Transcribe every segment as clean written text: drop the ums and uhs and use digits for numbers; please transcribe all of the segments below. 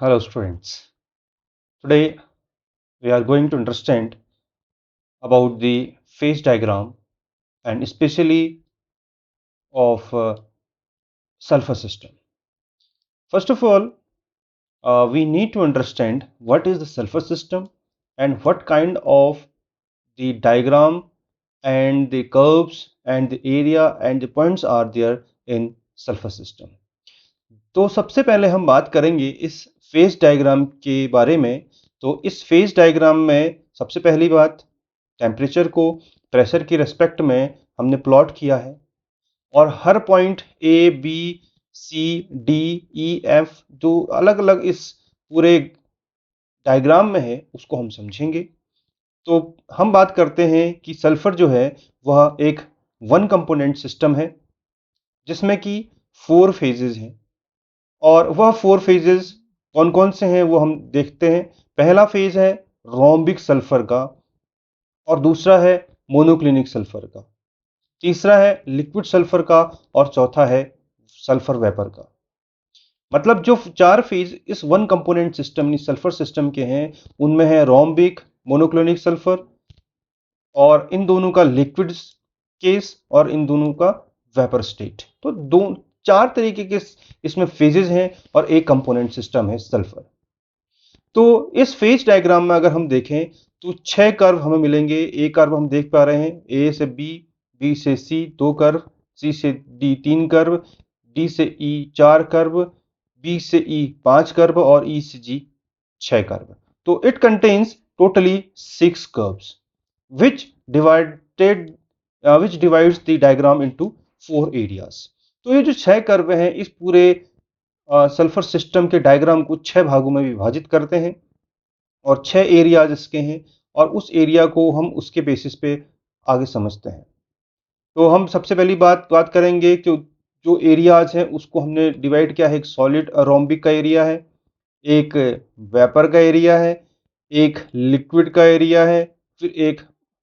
Hello students. Today we are going to understand about the phase diagram and especially of sulfur system. First of all, we need to understand what is the sulfur system and what kind of the diagram and the curves and the area and the points are there in sulfur system. तो सबसे पहले हम बात करेंगे इस phase diagram के बारे में। तो इस फेज डायग्राम में सबसे पहली बात, टेम्परेचर को प्रेशर की रिस्पेक्ट में हमने प्लॉट किया है और हर point A B C D E F जो अलग अलग इस पूरे डायग्राम में है उसको हम समझेंगे। तो हम बात करते हैं कि सल्फर जो है वह एक वन कंपोनेंट सिस्टम है जिसमें कि 4 फेजेस हैं और वह 4 फेजेस कौन कौन से हैं वो हम देखते हैं। पहला फेज है रोम्बिक सल्फर का और दूसरा है मोनोक्लिनिक सल्फर का, तीसरा है लिक्विड सल्फर का और चौथा है सल्फर वेपर का। मतलब जो 4 फेज इस one component system sulphur system के हैं उनमें है रोम्बिक, मोनोक्लिनिक सल्फर और इन दोनों का लिक्विड केस और इन दोनों का वेपर स्टेट। तो दो 4 तरीके के इसमें फेजेस हैं और एक कंपोनेंट सिस्टम है सल्फर। तो इस फेज डायग्राम में अगर हम देखें तो 6 कर्व हमें मिलेंगे। ए कर्व हम देख पा रहे हैं, ए से बी, बी से सी 2 कर्व, सी से डी 3 कर्व, डी से ई 4 कर्व, बी से ई 5 कर्व और ई से जी 6 कर्व। तो it contains totally 6 curves which divided which divides the diagram into 4 areas। तो ये जो 6 कर्व हैं इस पूरे सल्फर सिस्टम के डायग्राम को 6 भागों में विभाजित करते हैं और 6 एरियाज इसके हैं और उस एरिया को हम उसके बेसिस पे आगे समझते हैं। तो हम सबसे पहली बात करेंगे कि जो एरियाज हैं उसको हमने डिवाइड किया है। एक सॉलिड रोम्बिक का एरिया है, एक वेपर का एरिया है, एक लिक्विड का एरिया है, फिर एक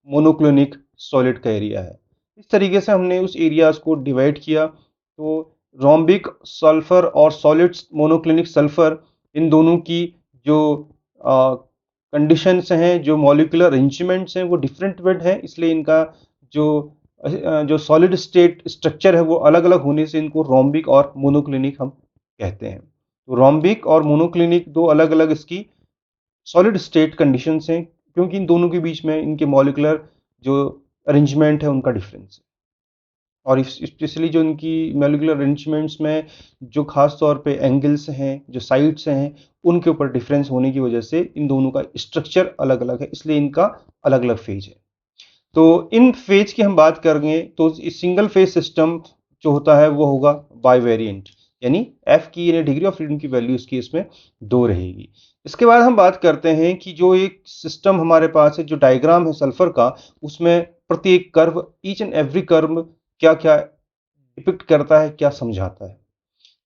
मोनोक्लिनिक सॉलिड का एरिया है। इस तरीके से हमने उस एरियाज को डिवाइड किया। तो रोम्बिक सल्फर और सॉलिड मोनोक्लिनिक सल्फर इन दोनों की जो कंडीशंस हैं, जो मॉलिक्यूलर अरेंजमेंट्स हैं वो डिफरेंट हैं, इसलिए इनका जो जो सॉलिड स्टेट स्ट्रक्चर है वो अलग अलग होने से इनको रोम्बिक और मोनोक्लिनिक हम कहते हैं। तो रोम्बिक और मोनोक्लिनिक दो अलग अलग इसकी सॉलिड स्टेट कंडीशंस हैं क्योंकि इन दोनों के बीच में इनके मॉलिक्यूलर जो अरेंजमेंट है उनका डिफरेंस है और स्पेशली जो इनकी मॉलिक्यूलर अरेंजमेंट्स में जो खास तौर पे एंगल्स हैं, जो साइड्स हैं, उनके ऊपर डिफरेंस होने की वजह से इन दोनों का स्ट्रक्चर अलग अलग है, इसलिए इनका अलग अलग फेज है। तो इन फेज की हम बात करेंगे तो इस सिंगल फेज सिस्टम जो होता है वो होगा बाइवेरिएंट, यानी एफ की यानी डिग्री ऑफ फ्रीडम की वैल्यू इसकी इसमें 2 रहेगी। इसके बाद हम बात करते हैं कि जो एक सिस्टम हमारे पास है, जो डायग्राम है सल्फर का, उसमें प्रत्येक curve, each and every curve क्या क्या डिपिक्ट करता है, क्या समझाता है।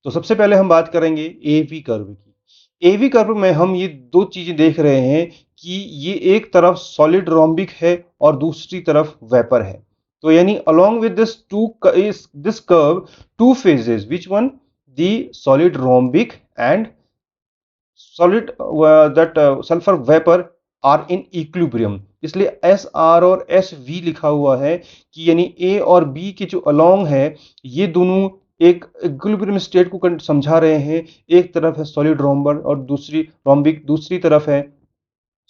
तो सबसे पहले हम बात करेंगे एवी कर्व की। एवी कर्व में हम ये दो चीजें देख रहे हैं कि ये एक तरफ सॉलिड रोम्बिक है और दूसरी तरफ वेपर है। तो यानी along with this curve two phases, which one, the solid rhombic and solid that sulphur vapour are in equilibrium, इसलिए एस आर और एस वी लिखा हुआ है कि यानी ए और बी के जो अलोंग है ये दोनों एक इक्विलिब्रियम स्टेट को समझा रहे हैं। एक तरफ है सॉलिड रोम्बर और दूसरी रोम्बिक, दूसरी तरफ है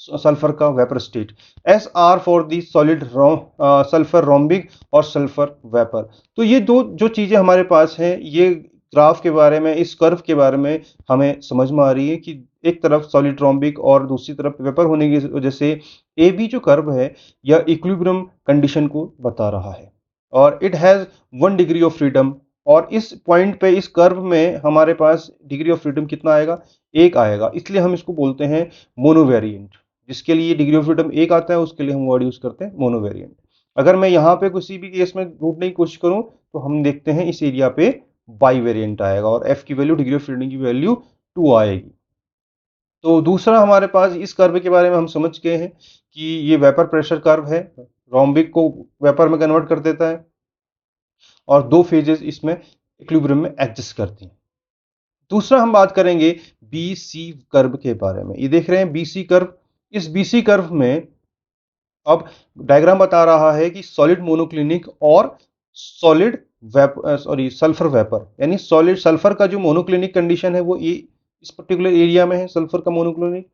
सल्फर का vapour state. S R for the solid sulphur rhombic और सल्फर वेपर। तो ये दो जो चीजें हमारे पास हैं, ये ग्राफ के बारे में, इस कर्व के बारे में हमें समझ में आ रही है कि एक तरफ सॉलिड रोम्बिक और दूसरी तरफ वेपर होने की वजह से ए बी जो कर्व है यह इक्विलिब्रियम कंडीशन को बता रहा है और it has 1 degree of freedom. और इस पॉइंट पे, इस कर्व में हमारे पास डिग्री ऑफ फ्रीडम कितना आएगा? 1 आएगा, इसलिए हम इसको बोलते हैं मोनोवेरिएंट। जिसके लिए डिग्री ऑफ फ्रीडम 1 आता है उसके लिए हम वर्ड यूज करते हैं मोनोवेरिएंट। अगर मैं यहाँ पे किसी भी केस में ढूंढने की कोशिश करूं तो हम देखते हैं इस एरिया पे बाइवेरिएंट आएगा और एफ की वैल्यू, डिग्री ऑफ फ्रीडम की वैल्यू 2 आएगी। तो दूसरा हमारे पास इस कर्व के बारे में हम समझ गए हैं कि ये वेपर प्रेशर कर्व है, रोम्बिक को वेपर में कन्वर्ट कर देता है और 2 फेजेस इसमें इक्विलिब्रियम में एग्जिस्ट करती हैं। दूसरा हम बात करेंगे BC कर्व के बारे में। ये देख रहे हैं BC कर्व। इस BC कर्व में अब डायग्राम बता रहा है कि सॉलिड मोनोक्लिनिक और सॉलिड सल्फर वेपर, यानी सॉलिड सल्फर का जो मोनोक्लिनिक कंडीशन है वो ये इस पर्टिकुलर एरिया में है, सल्फर का मोनोक्लिनिक।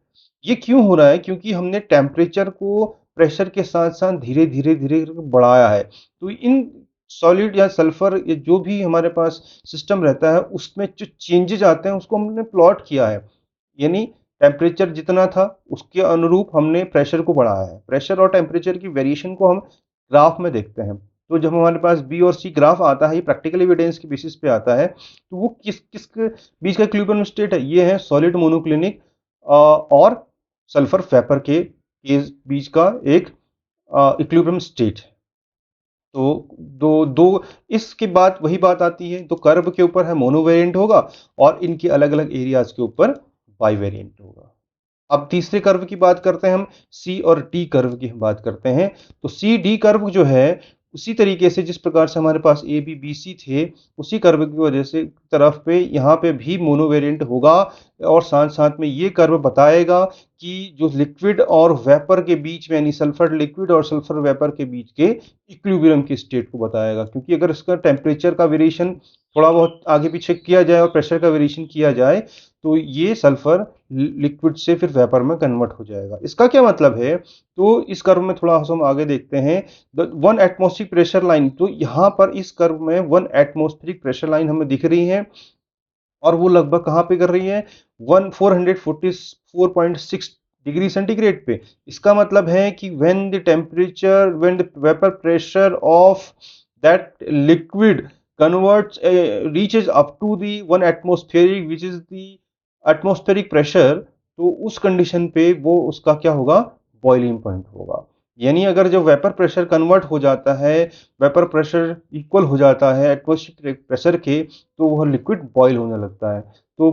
ये क्यों हो रहा है? क्योंकि हमने टेम्परेचर को प्रेशर के साथ साथ धीरे धीरे धीरे बढ़ाया है। तो इन सॉलिड या सल्फर या जो भी हमारे पास सिस्टम रहता है उसमें जो चेंजेज आते हैं उसको हमने प्लॉट किया है। यानी टेम्परेचर जितना था उसके अनुरूप हमने प्रेशर को बढ़ाया है। प्रेशर और टेम्परेचर की वेरिएशन को हम ग्राफ में देखते हैं। तो जब हमारे पास बी और सी ग्राफ आता है, ये प्रैक्टिकल एविडेंस की बेसिस पे आता है, तो वो किस किस बीच का इक्विलिब्रियम स्टेट है? ये है सॉलिड मोनोक्लिनिक और सल्फर वेपर के बीच का एक इक्विलिब्रियम स्टेट है। तो दो दो इसके बाद वही बात आती है, तो कर्व के ऊपर है मोनोवेरिएंट होगा और इनके अलग अलग एरियाज के ऊपर बाइवेरिएंट होगा। अब तीसरे कर्व की बात करते हैं हम, सी और डी कर्व की हम बात करते हैं। तो सी डी कर्व जो है उसी तरीके से जिस प्रकार से हमारे पास ए बी बी सी थे, उसी कर्व की वजह से तरफ पे यहाँ पे भी मोनोवेरिएंट होगा। और साथ साथ में ये कर्व बताएगा कि जो लिक्विड और वेपर के बीच में, यानी सल्फर लिक्विड और सल्फर वेपर के बीच के इक्विलिब्रियम की स्टेट को बताएगा। क्योंकि अगर इसका टेम्परेचर का वेरिएशन थोड़ा बहुत आगे पीछे किया जाए और प्रेशर का वेरिएशन किया जाए, तो ये सल्फर लिक्विड से फिर वेपर में कन्वर्ट हो जाएगा। इसका क्या मतलब है? तो इस कर्व में थोड़ा हम आगे देखते हैं। वन एटमॉस्फेरिक प्रेशर लाइन, तो यहाँ पर इस कर्व में वन एटमॉस्फेरिक प्रेशर लाइन हमें दिख रही है और वो लगभग कहाँ पे कर रही है? 444.6 डिग्री सेंटीग्रेड पे। इसका मतलब है कि when the vapor pressure of that liquid converts reaches up to the 1 atmospheric which is the atmospheric pressure, तो उस कंडीशन पे वो उसका क्या होगा? बॉइलिंग पॉइंट होगा। यानी अगर जब वेपर प्रेशर कन्वर्ट हो जाता है, वेपर प्रेशर इक्वल हो जाता है एटमॉस्फेरिक प्रेशर के, तो वह लिक्विड बॉयल होने लगता है। तो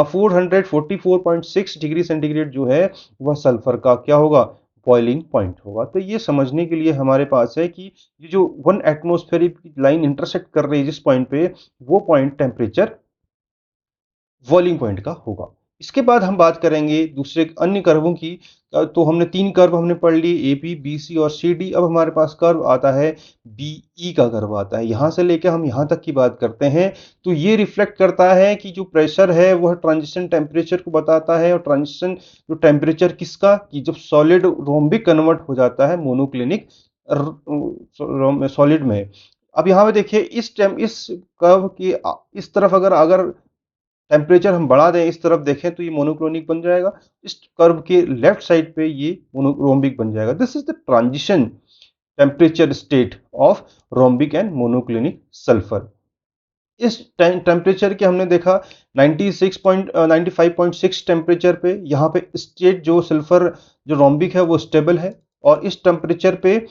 444.6 डिग्री सेंटीग्रेड जो है वह सल्फर का क्या होगा? बॉइलिंग पॉइंट होगा। तो ये समझने के लिए हमारे पास है कि ये जो वन एटमॉस्फेरिक लाइन इंटरसेक्ट कर रही है जिस पॉइंट पे, वो पॉइंट टेम्परेचर बॉइलिंग पॉइंट का होगा। इसके बाद हम बात करेंगे दूसरे अन्य कर्वों की। तो हमने तीन कर्व हमने पढ़ लिए, ए बी बी सी और सी डी। अब हमारे पास कर्व आता है बी ई का कर्व आता है। यहाँ से लेकर हम यहाँ तक की बात करते हैं, तो ये रिफ्लेक्ट करता है कि जो प्रेशर है वह ट्रांजिशन टेम्परेचर को बताता है। और ट्रांजिशन जो टेम्परेचर किसका, कि जब सॉलिड रोम्बिक कन्वर्ट हो जाता है मोनोक्लिनिक सॉलिड में। अब यहाँ पे देखिए इस कर्व की इस तरफ अगर अगर टेम्परेचर हम बढ़ा दें, इस तरफ देखें तो ये मोनोक्लोनिक बन जाएगा। इस कर्व के लेफ्ट साइड पे ये मोनोरोम्बिक बन जाएगा। This is the transition temperature state of rhombic and monoclinic sulphur. इस टेम्परेचर के हमने देखा 95.6 टेम्परेचर पे यहाँ पे स्टेट जो सल्फर जो रोम्बिक है वो स्टेबल है, और इस टेम्परेचर पे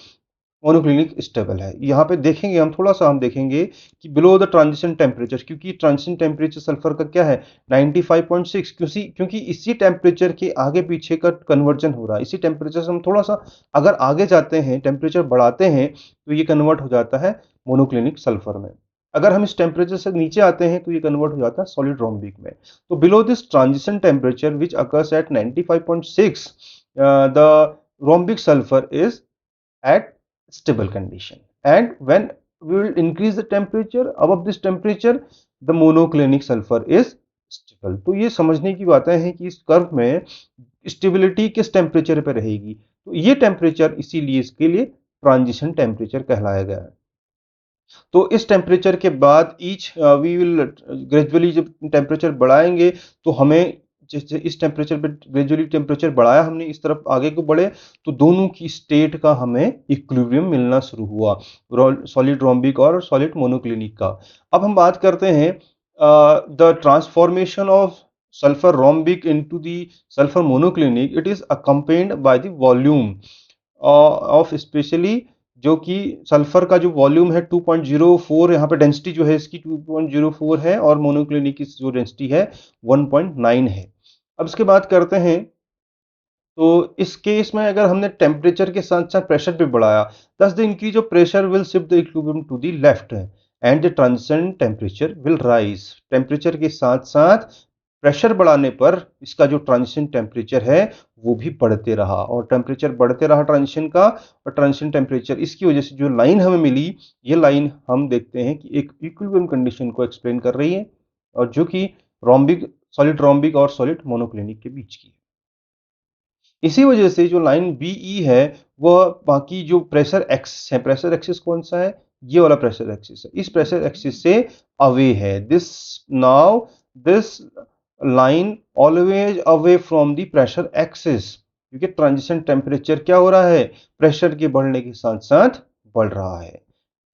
मोनोक्लिनिक स्टेबल है। यहाँ पे देखेंगे हम, थोड़ा सा हम देखेंगे कि बिलो द ट्रांजिशन टेम्परेचर, क्योंकि ट्रांजिशन टेम्परेचर सल्फर का क्या है? 95.6। क्योंकि इसी टेम्परेचर के आगे पीछे का कन्वर्जन हो रहा है। इसी टेम्परेचर से हम थोड़ा सा अगर आगे जाते हैं, टेम्परेचर बढ़ाते हैं, तो ये कन्वर्ट हो जाता है मोनोक्लिनिक सल्फर में। अगर हम इस टेम्परेचर से नीचे आते हैं तो ये कन्वर्ट हो जाता है सॉलिड रोम्बिक में। तो below this transition temperature which occurs at 95.6, the rhombic sulphur is at stable condition, and when we will increase the temperature above this temperature, the monoclinic sulfur is stable। तो ये समझने की बातें हैं कि इस कर्व में स्टेबिलिटी किस टेम्परेचर पे रहेगी। तो ये टेम्परेचर इसीलिए इसके लिए ट्रांजिशन टेम्परेचर कहलाया गया है। तो इस टेम्परेचर के बाद ईच वी विल ग्रेजुअली जब टेम्परेचर बढ़ाएंगे, तो हमें जैसे इस टेम्परेचर पे ग्रेजुअली टेम्परेचर बढ़ाया हमने, इस तरफ आगे को बढ़े, तो दोनों की स्टेट का हमें इक्विलिब्रियम मिलना शुरू हुआ, सॉलिड रोम्बिक और सॉलिड मोनोक्लिनिक का। अब हम बात करते हैं the transformation of sulfur rhombic into the sulfur monoclinic। it is accompanied by the volume of specially जो कि सल्फर का जो वॉल्यूम है 2.04, यहाँ पे डेंसिटी जो है इसकी 2.04 है, और मोनोक्लिनिक की जो डेंसिटी है 1.9 है। अब इसके बात करते हैं, तो इस केस में अगर हमने टेम्परेचर के साथ साथ प्रेशर भी बढ़ाया, thus the increase of pressure will shift the equilibrium to the left and the transition temperature will rise। Temperature के साथ साथ प्रेशर बढ़ाने पर इसका जो ट्रांजिशन टेम्परेचर है वो भी बढ़ते रहा, और टेम्परेचर बढ़ते रहा ट्रांजिशन का, और ट्रांजिशन टेम्परेचर इसकी वजह से जो लाइन हमें मिली, ये लाइन हम देखते हैं कि एक इक्विलिब्रियम कंडीशन को एक्सप्लेन कर रही है, और जो कि सॉलिड रोम्बिक और सॉलिड मोनोक्लिनिक के बीच की है। इसी वजह से जो लाइन बीई है, वह बाकी जो प्रेशर एक्सिस है, प्रेशर एक्सिस कौन सा है, ये वाला प्रेशर एक्सिस है, इस प्रेशर एक्सिस से अवे है। This line always away from the pressure axis, क्योंकि ट्रांजिशन टेम्परेचर क्या हो रहा है, प्रेशर के बढ़ने के साथ साथ बढ़ रहा है।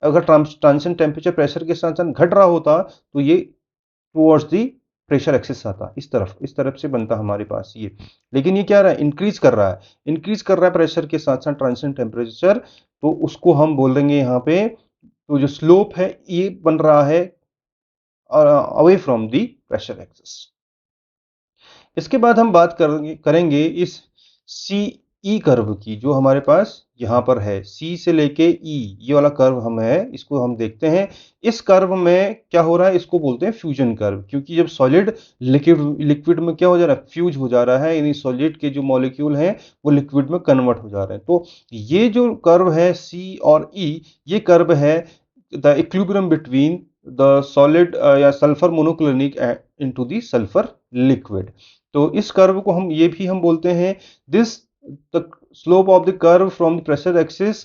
अगर ट्रांजिशन टेम्परेचर प्रेशर के साथ साथ घट रहा होता तो ये टुवर्ड्स दी प्रेशर एक्सिस आता, इस तरफ से बनता हमारे पास ये। लेकिन ये क्या रहा है, इंक्रीज कर रहा है प्रेशर के साथ साथ ट्रांजिशन टेम्परेचर, तो उसको हम बोल देंगे यहाँ पे, तो जो स्लोप है ये बन रहा है away from the pressure axis. इसके बाद हम बात करेंगे इस सी ई कर्व की, जो हमारे पास यहाँ पर है, सी से लेके ई, ये वाला कर्व हम है, इसको हम देखते हैं। इस कर्व में क्या हो रहा है, इसको बोलते हैं फ्यूजन कर्व, क्योंकि जब सॉलिड लिक्विड में क्या हो जा रहा है, फ्यूज हो जा रहा है, यानी सॉलिड के जो मॉलिक्यूल हैं वो लिक्विड में कन्वर्ट हो जा रहे हैं। तो ये जो कर्व है सी और ई, ये कर्व है the equilibrium between the solid या sulphur monoclinic into the sulphur liquid. तो इस कर्व को हम बोलते हैं, this the slope of the curve from the pressure axis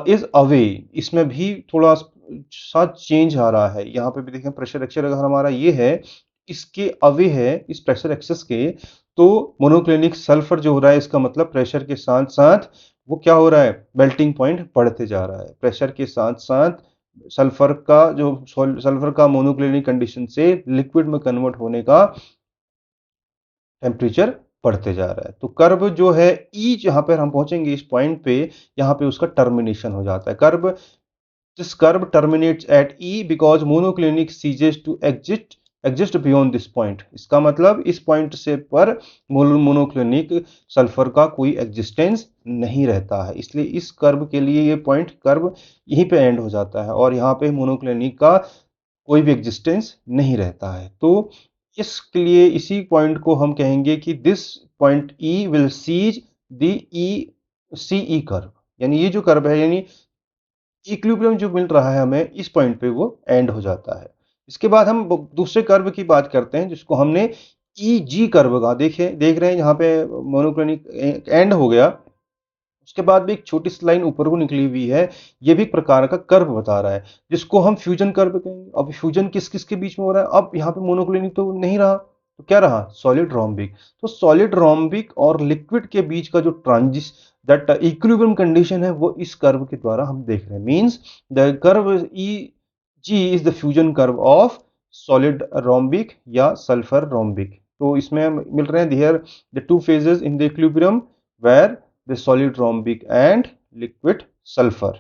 is away. इसमें भी थोड़ा सा चेंज आ रहा है, यहाँ पे भी देखें प्रेशर एक्सिस अगर हमारा ये है, इसके अवे है इस प्रेशर एक्सिस के, तो मोनोक्लिनिक सल्फर जो हो रहा है, इसका मतलब प्रेशर के साथ साथ वो क्या हो रहा है, मेल्टिंग पॉइंट बढ़ते जा रहा है। प्रेशर के साथ साथ सल्फर का मोनोक्लिनिक कंडीशन से लिक्विड में कन्वर्ट होने का टेम्परेचर बढ़ते जा रहा है। तो कर्व जो है ई, जहां पर हम पहुंचेंगे इस पॉइंट पे, यहाँ पे उसका टर्मिनेशन हो जाता है। This curve terminates at E because monoclinic ceases to exist beyond this point. इसका मतलब इस पॉइंट से पर मोनोक्लिनिक सल्फर का कोई एग्जिस्टेंस नहीं रहता है, इसलिए इस कर्व के लिए ये पॉइंट कर्व यहीं पे एंड हो जाता है, और यहाँ पे मोनोक्लिनिक का कोई भी एग्जिस्टेंस नहीं रहता है। तो इसके लिए इसी पॉइंट को हम कहेंगे कि this point E will cease the E CE curve, यानी ये जो कर्व है, यानी इक्विलिब्रियम जो मिल रहा है हमें, इस पॉइंट पे वो एंड हो जाता है। इसके बाद हम दूसरे कर्व की बात करते हैं, जिसको हमने ई जी कर्व का देख रहे हैं, यहाँ पे मोनोक्लिनिक एंड हो गया, उसके बाद भी एक छोटी सी लाइन ऊपर को निकली हुई है, ये भी एक प्रकार का कर्व बता रहा है, जिसको हम फ्यूजन कर्व कहेंगे। अब फ्यूजन किस किस के बीच में हो रहा है, अब यहाँ पे मोनोक्लिनिक तो नहीं रहा, तो क्या रहा, सॉलिड रोम्बिक। तो सॉलिड रोम्बिक और लिक्विड के बीच का जो दैट इक्विलिब्रियम कंडीशन है, वो इस कर्व के द्वारा हम देख रहे हैं। Means the curve E G is the fusion curve of solid rhombic या सल्फर रोम्बिक। तो इसमें मिल रहे हैं here the two phases in the equilibrium where the solid rhombic and liquid sulfur,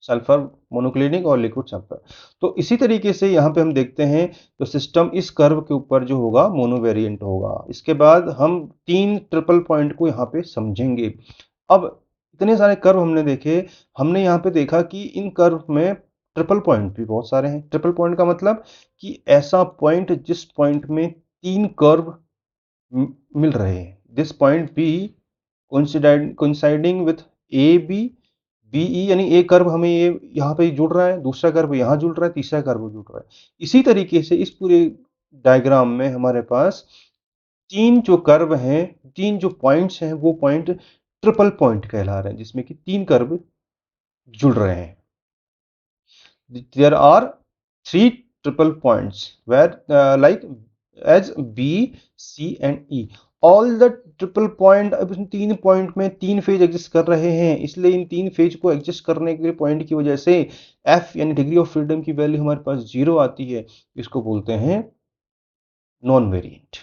sulphur monoclinic और लिक्विड सल्फर। तो इसी तरीके से यहाँ पे हम देखते हैं, तो सिस्टम इस कर्व के ऊपर जो होगा मोनोवेरिएंट होगा। इसके बाद हम 3 ट्रिपल पॉइंट को यहाँ पे समझेंगे। अब इतने सारे कर्व हमने देखे, हमने यहाँ पे देखा कि इन कर्व में ट्रिपल पॉइंट भी बहुत सारे हैं। ट्रिपल पॉइंट का मतलब कि ऐसा पॉइंट जिस पॉइंट में 3 कर्व मिल रहे हैं, this point B coinciding with A B B E, यानी एक कर्व हमें ये यहाँ पे जुड़ रहा है, दूसरा कर्व यहाँ जुड़ रहा है, तीसरा कर्व जुड़ रहा है। इसी तरीके से इस पूरे डायग्राम में हमारे पास 3 जो कर्व हैं, 3 जो पॉइंट्स हैं, वो पॉइंट ट्रिपल पॉइंट कहला रहे हैं, जिसमें कि 3 कर्व जुड़ रहे हैं। There are 3 triple points where like as B, C and E. All the triple point, अब इन 3 पॉइंट में 3 फेज एग्जिस्ट कर रहे हैं, इसलिए इन 3 फेज को एग्जिस्ट करने के पॉइंट की वजह से F यानी डिग्री ऑफ फ्रीडम की वैल्यू हमारे पास 0 आती है। इसको बोलते हैं नॉन वेरिएंट।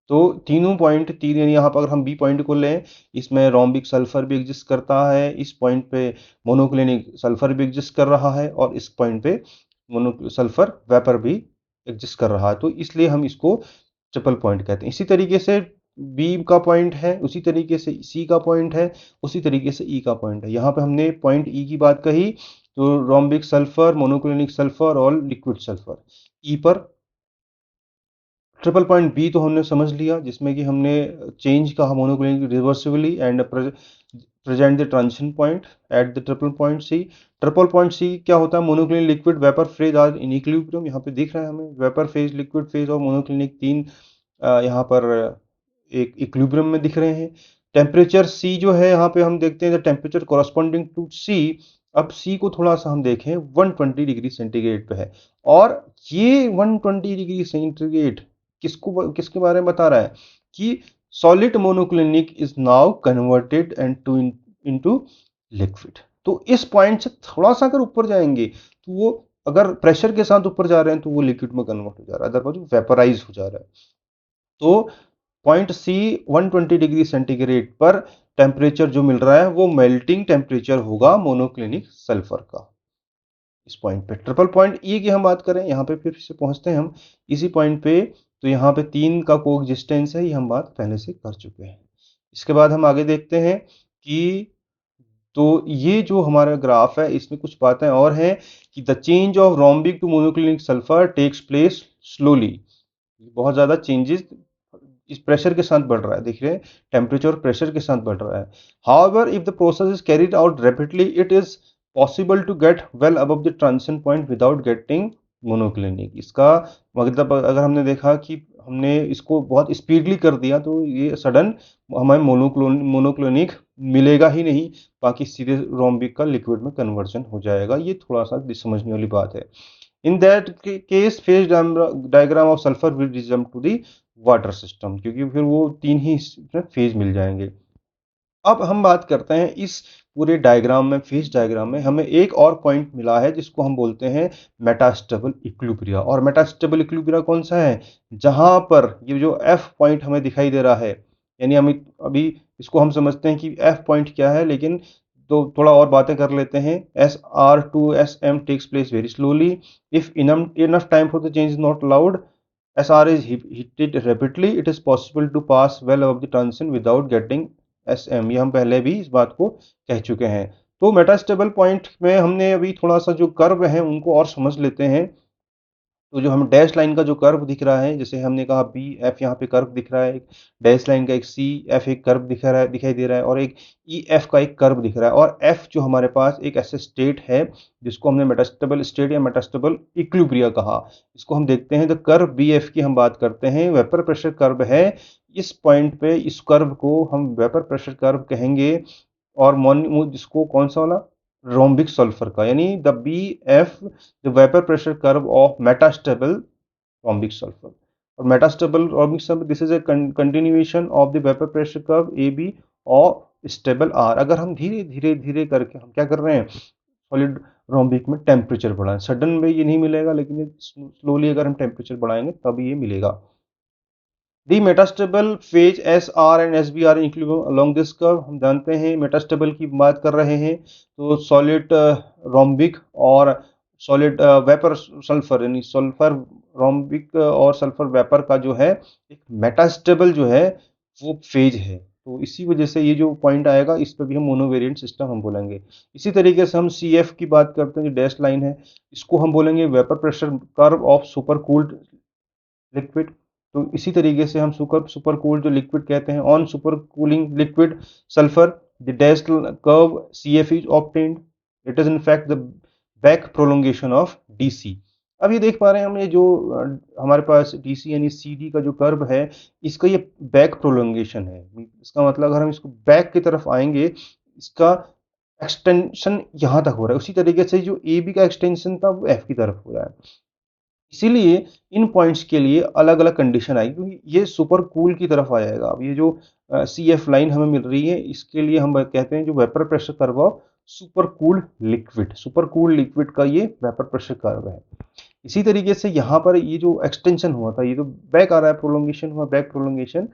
तो तीनों पॉइंट, तीन यानी यहाँ पर अगर हम बी पॉइंट को लें, इसमें रोम्बिक सल्फर भी एग्जिस्ट करता है, इस पॉइंट पे मोनोक्लिनिक सल्फर भी एग्जिस्ट कर रहा है, और इस पॉइंट पे मोनो सल्फर वेपर भी एग्जिस्ट कर रहा है, तो इसलिए हम इसको ट्रिपल पॉइंट कहते हैं। इसी तरीके से बी का पॉइंट है, उसी तरीके से सी का पॉइंट है, उसी तरीके से ई का पॉइंट है। यहाँ पे हमने पॉइंट ई की बात कही, तो रोम्बिक सल्फर, मोनोक्लिनिक सल्फर और लिक्विड सल्फर। ई पर ट्रिपल पॉइंट बी तो हमने समझ लिया, जिसमें कि हमने चेंज कहा monoclinic reversibly and present the transition point at the triple point C. Triple point C क्या होता है? Monoclinic liquid vapour phase are in equilibrium. यहाँ पे दिख रहा है हमें वेपर फेज, लिक्विड फेज और मोनोक्लिनिक तीन यहाँ पर एक इक्विलिब्रियम में दिख रहे हैं। टेम्परेचर सी जो है यहाँ पे हम देखते हैं टेम्परेचर कॉरस्पॉन्डिंग टू सी। अब सी को थोड़ा सा हम देखें, 120 डिग्री सेंटीग्रेड पे है। और ये 120 डिग्री सेंटीग्रेड किसके बारे में बता रहा है? कि solid monoclinic is now converted and to into liquid. तो इस पॉइंट से थोड़ा सा अगर ऊपर जाएंगे तो वो, अगर प्रेशर के साथ ऊपर जा रहे हैं तो वो लिक्विड में कन्वर्ट हो जा रहा है, अदरवाइज वेपराइज हो जा रहा है। तो पॉइंट सी 120 डिग्री सेंटीग्रेड पर टेम्परेचर जो मिल रहा है वो मेल्टिंग टेम्परेचर होगा मोनोक्लिनिक सल्फर का। इस पॉइंट पे ट्रिपल पॉइंट ई की हम बात करें, यहाँ पे फिर से पहुंचते हैं हम इसी पॉइंट पे। तो यहाँ पे तीन का कोएग्जिस्टेंस है, ये हम बात पहले से कर चुके हैं। इसके बाद हम आगे देखते हैं कि तो ये जो हमारा ग्राफ है इसमें कुछ बातें और हैं कि the change of rhombic to monoclinic sulphur takes place slowly. बहुत ज़्यादा चेंजेस इस प्रेशर के साथ बढ़ रहा है, देख रहे हैं टेम्परेचर और प्रेशर के साथ बढ़ रहा है। However if the process is carried out rapidly it is possible to get well above the transition point without getting monoclinic. इसका मतलब अगर हमने देखा कि हमने इसको बहुत स्पीडली कर दिया तो ये सडन हमें मोनोक्लिनिक मिलेगा ही नहीं, बाकी सीधे रोम्बिक का लिक्विड में कन्वर्जन हो जाएगा। ये थोड़ा सा समझने वाली बात है। In that case phase diagram of sulphur will resume to the water system, क्योंकि फिर वो तीन ही फेज मिल जाएंगे। अब हम बात करते हैं इस पूरे डायग्राम में, फेज डायग्राम में हमें एक और पॉइंट मिला है जिसको हम बोलते हैं मेटास्टेबल इक्विलिब्रिया। और मेटास्टेबल इक्विलिब्रिया कौन सा है? जहां पर ये जो एफ पॉइंट हमें दिखाई दे रहा है, यानी हम अभी इसको हम समझते हैं कि एफ पॉइंट क्या है, लेकिन तो थोड़ा और बातें कर लेते हैं। S R to S M takes place very slowly if enough time for the change is not allowed. SR is heated rapidly. It is possible to pass well above the transition without getting SM। ये हम पहले भी इस बात को कह चुके हैं। तो मेटास्टेबल पॉइंट में हमने अभी थोड़ा सा जो कर्व है उनको और समझ लेते हैं। तो जो हमें डैश लाइन का जो कर्व दिख रहा है, जैसे हमने कहा बी एफ, यहाँ पे कर्व दिख रहा है, एक डैश लाइन का एक सी एफ एक कर्व दिख रहा है, दिखाई दे रहा है, और एक ई एफ का एक कर्व दिख रहा है। और एफ जो हमारे पास एक ऐसे स्टेट है जिसको हमने मेटास्टेबल स्टेट या मेटास्टेबल इक्विलिब्रिया कहा। इसको हम देखते हैं, द कर्व बी एफ की हम बात करते हैं, वेपर प्रेशर कर्व है। इस पॉइंट पे इस कर्व को हम वेपर प्रेशर कर्व कहेंगे। और जिसको कौन सा वाला, रोम्बिक सल्फर का, यानी the B F the vapour pressure curve of metastable rhombic sulphur. और metastable rhombic sulphur this is a continuation of the vapour pressure curve A B और स्टेबल आर। अगर हम धीरे धीरे धीरे करके हम क्या कर रहे हैं, सॉलिड रोम्बिक में टेम्परेचर बढ़ाएं, सडन में ये नहीं मिलेगा, लेकिन स्लोली अगर हम टेम्परेचर बढ़ाएंगे तब ये मिलेगा। The metastable phase S R and S B R include along this curve. हम जानते हैं मेटास्टेबल की बात कर रहे हैं तो सॉलिड रोम्बिक और सॉलिड वेपर सल्फर, यानी सल्फर रोम्बिक और सल्फर वेपर का जो है एक मेटास्टेबल जो है वो फेज है। तो इसी वजह से ये जो पॉइंट आएगा इस पर भी हम मोनोवेरिएंट सिस्टम हम बोलेंगे। इसी तरीके से हम सी एफ की बात करते हैं, जो डैश लाइन है, इसको हम बोलेंगे vapour pressure curve of super cooled liquid. तो इसी तरीके से हम सुपर कूल जो लिक्विड कहते हैं, on super cooling liquid sulphur the dash curve C F is obtained. It is in fact the back prolongation of D C. अब ये देख पा रहे हैं हम, ये जो हमारे पास डी सी यानी सी डी का जो कर्व है, इसका ये बैक प्रोलोंगेशन है। इसका मतलब अगर हम इसको बैक की तरफ आएंगे, इसका एक्सटेंशन यहाँ तक हो रहा है। उसी तरीके से जो ए बी का एक्सटेंशन था वो एफ की तरफ हो रहा है। इसीलिए इन पॉइंट्स के लिए अलग अलग कंडीशन आएगी, क्योंकि ये सुपर कूल की तरफ आ जाएगा। अब ये जो सी एफ लाइन हमें मिल रही है, इसके लिए हम कहते हैं जो vapour pressure curve of super cool liquid, super cool liquid का ये वेपर प्रेशर कर्व है। इसी तरीके से यहाँ पर ये जो एक्सटेंशन हुआ था, ये जो बैक आ रहा है, प्रोलोंगेशन हुआ, बैक प्रोलोंगेशन,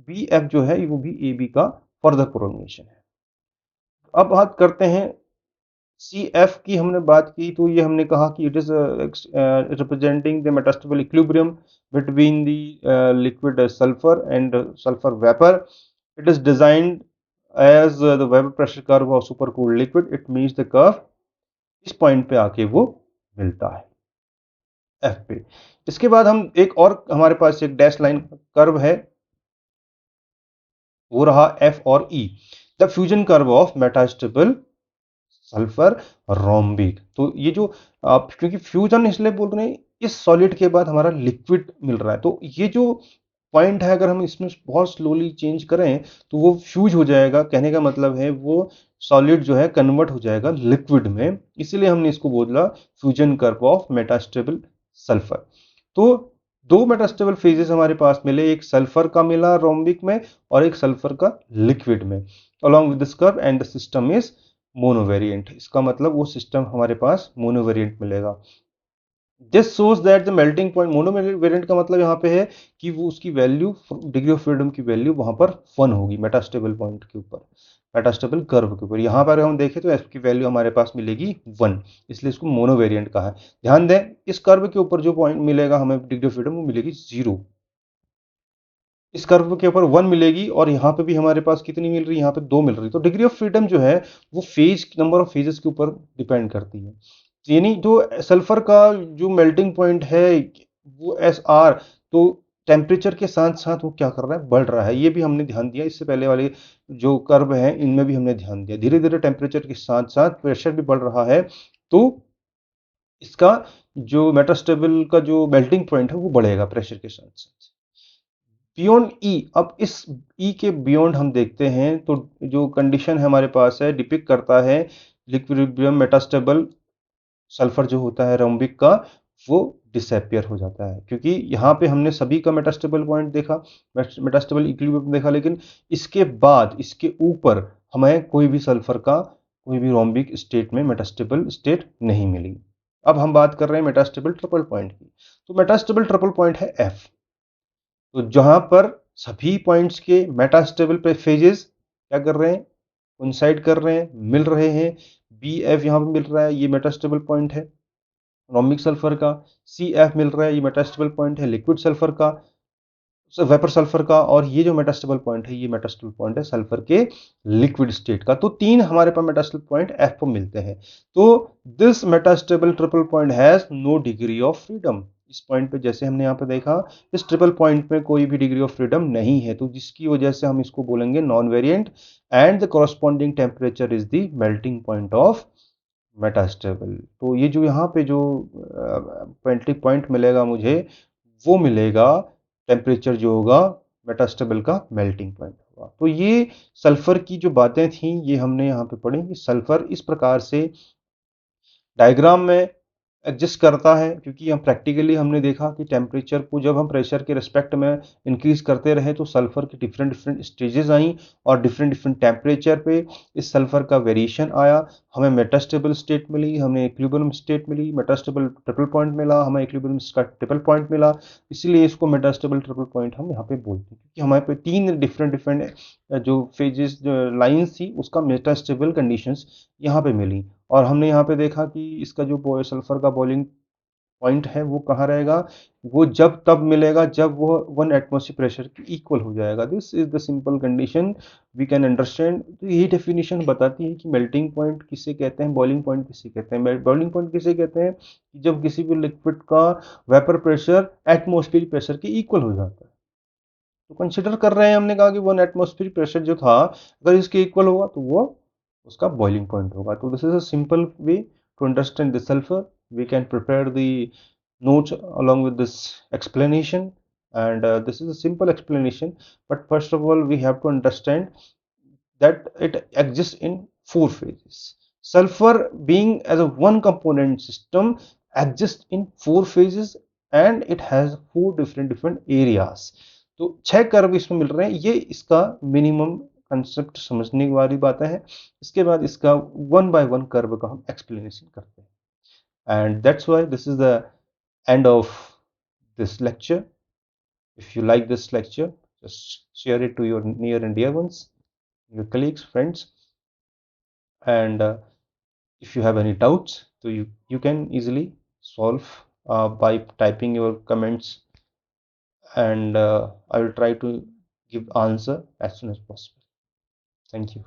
बी एफ जो है वो भी ए बी का फर्दर प्रोलोंगेशन है। अब बात करते हैं सी एफ की। हमने बात की तो ये हमने कहा कि it is representing the metastable equilibrium between the liquid sulphur and sulphur vapour. It is designed as the vapour pressure curve of super cooled liquid. It means the curve इस पॉइंट पे आके वो मिलता है। एफ पे। इसके बाद हम एक और हमारे पास एक डैश लाइन कर्व है, वो रहा एफ और E, the fusion curve of metastable sulphur rhombic. तो ये जो आप क्योंकि फ्यूजन इसलिए बोल रहे हैं, इस सॉलिड के बाद हमारा लिक्विड मिल रहा है, तो ये जो पॉइंट है अगर हम इसमें बहुत स्लोली चेंज करें तो वो फ्यूज हो जाएगा। कहने का मतलब है वो सॉलिड जो है कन्वर्ट हो जाएगा लिक्विड में, इसीलिए हमने इसको बोला fusion curve of metastable sulphur. तो दो मेटास्टेबल फेजेस हमारे पास मिले, एक सल्फर का मिला रोम्बिक में और एक सल्फर का लिक्विड में, along with this curve and the system is मोनोवेरिएंट। इसका मतलब वो सिस्टम हमारे पास मोनोवेरिएंट मिलेगा। This shows that the melting point, monovariant का मतलब यहाँ पे है कि वो उसकी वैल्यू, डिग्री ऑफ फ्रीडम की वैल्यू वहां पर 1 होगी मेटास्टेबल पॉइंट के ऊपर, मेटास्टेबल कर्व के ऊपर। यहाँ पर हम देखें तो एफ की वैल्यू हमारे पास मिलेगी 1, इसलिए इसको मोनोवेरिएंट कहा है। ध्यान दें इस कर्व के ऊपर जो पॉइंट मिलेगा हमें डिग्री ऑफ फ्रीडम, वो मिलेगी 0। इस कर्व के ऊपर 1 मिलेगी और यहाँ पे भी हमारे पास कितनी मिल रही है, यहाँ पे 2 मिल रही है। तो डिग्री ऑफ फ्रीडम जो है वो फेज, नंबर ऑफ फेजेस के ऊपर डिपेंड करती है। यानी जो सल्फर का जो मेल्टिंग पॉइंट है वो एस आर, तो टेम्परेचर के साथ साथ वो क्या कर रहा है, बढ़ रहा है। ये भी हमने ध्यान दिया, इससे पहले वाले जो कर्व है इनमें भी हमने ध्यान दिया। धीरे धीरे टेम्परेचर के साथ साथ प्रेशर भी बढ़ रहा है, तो इसका जो मेटास्टेबल का जो मेल्टिंग पॉइंट है वो बढ़ेगा प्रेशर के साथ साथ। बियॉन्ड ई, अब इस ई के बियॉन्ड हम देखते हैं तो जो कंडीशन है हमारे पास है, डिपिक्ट करता है लिक्विलिब्रियम मेटास्टेबल सल्फर जो होता है रोम्बिक का, वो डिसअपियर हो जाता है। क्योंकि यहाँ पे हमने सभी का मेटास्टेबल पॉइंट देखा, मेटास्टेबल इक्विलिब्रियम देखा, लेकिन इसके बाद इसके ऊपर हमें कोई भी सल्फर का कोई भी रोम्बिक स्टेट में मेटास्टेबल स्टेट नहीं मिली। अब हम बात कर रहे हैं मेटास्टेबल ट्रिपल पॉइंट की। तो मेटास्टेबल ट्रिपल पॉइंट है एफ, तो जहां पर सभी पॉइंट्स के मेटास्टेबल पे फेजेस क्या कर रहे हैं, कोइंसाइड कर रहे हैं, मिल रहे हैं। बी एफ यहाँ पे मिल रहा है, ये मेटास्टेबल पॉइंट है रोमिक सल्फर का। सी एफ मिल रहा है, ये मेटास्टेबल पॉइंट है लिक्विड सल्फर का, वेपर सल्फर का। और ये जो मेटास्टेबल पॉइंट है, ये मेटास्टेबल पॉइंट है सल्फर के लिक्विड स्टेट का। तो तीन हमारे पास मेटास्टेबल पॉइंट एफ को मिलते हैं। तो this metastable triple point has no degree of freedom. इस पॉइंट पे जैसे हमने यहाँ पे देखा, इस ट्रिपल पॉइंट में कोई भी डिग्री ऑफ फ्रीडम नहीं है, तो जिसकी वजह से हम इसको बोलेंगे non variant, and the corresponding temperature is the melting point of metastable. तो ये जो यहाँ पे जो मेल्टिंग पॉइंट मिलेगा मुझे, वो मिलेगा टेम्परेचर जो होगा मेटास्टेबल का मेल्टिंग पॉइंट होगा। तो ये सल्फर की जो बातें थी ये हमने यहाँ पे पढ़ी कि सल्फर इस प्रकार से डायग्राम में एग्जिस्ट करता है, क्योंकि हम प्रैक्टिकली हमने देखा कि टेम्परेचर को जब हम प्रेशर के रिस्पेक्ट में इंक्रीज करते रहे तो सल्फर की डिफरेंट डिफरेंट स्टेजेस आई, और डिफरेंट डिफरेंट टेम्परेचर पे इस सल्फर का वेरिएशन आया। हमें मेटास्टेबल स्टेट मिली, हमें इक्विलिब्रियम स्टेट मिली, मेटास्टेबल ट्रिपल पॉइंट मिला, हमें इक्विलिब्रियम का ट्रिपल पॉइंट मिला। इसलिए इसको मेटास्टेबल ट्रिपल पॉइंट हम यहाँ पे बोलते हैं, क्योंकि हमारे पे तीन डिफरेंट डिफरेंट जो फेजेस जो लाइन्स थी उसका मेटास्टेबल कंडीशंस यहाँ पे मिली। और हमने यहाँ पे देखा कि इसका जो सल्फर का बॉइलिंग पॉइंट है वो कहाँ रहेगा, वो जब तब मिलेगा जब वो 1 एटमॉस्फेयर प्रेशर की इक्वल हो जाएगा। This is the simple condition we can understand. तो यही डेफिनेशन बताती है कि मेल्टिंग पॉइंट किसे कहते हैं, बॉइलिंग पॉइंट किसे कहते हैं। बॉइलिंग पॉइंट किसे कहते हैं कि जब किसी भी लिक्विड का वेपर प्रेशर एटमॉस्फेरिक प्रेशर के इक्वल हो जाता है। तो कंसिडर कर रहे हैं, हमने कहा कि 1 एटमॉस्फेरिक प्रेशर जो था अगर इसके इक्वल होगा तो वो उसका बॉइलिंग पॉइंट होगा। तो this is a simple way to understand the sulphur. We can prepare the notes along with this explanation, and this is a simple explanation, but first of all we have to understand that it exists in 4 phases. Sulfur being as a one component system exists in 4 phases, and it has 4 different areas. तो 6 curve इसमें मिल रहे हैं, ये इसका minimum concept समझने वाली बातें हैं। इसके बाद इसका 1 by 1 कर्व का हम एक्सप्लेनेशन करते हैं, and that's why this is the end of this lecture. If you like this lecture, just share it to your near and dear ones, your colleagues, friends, and if you have any doubts, so you can easily solve by typing your comments, and I will try to give answer as soon as possible. Thank you.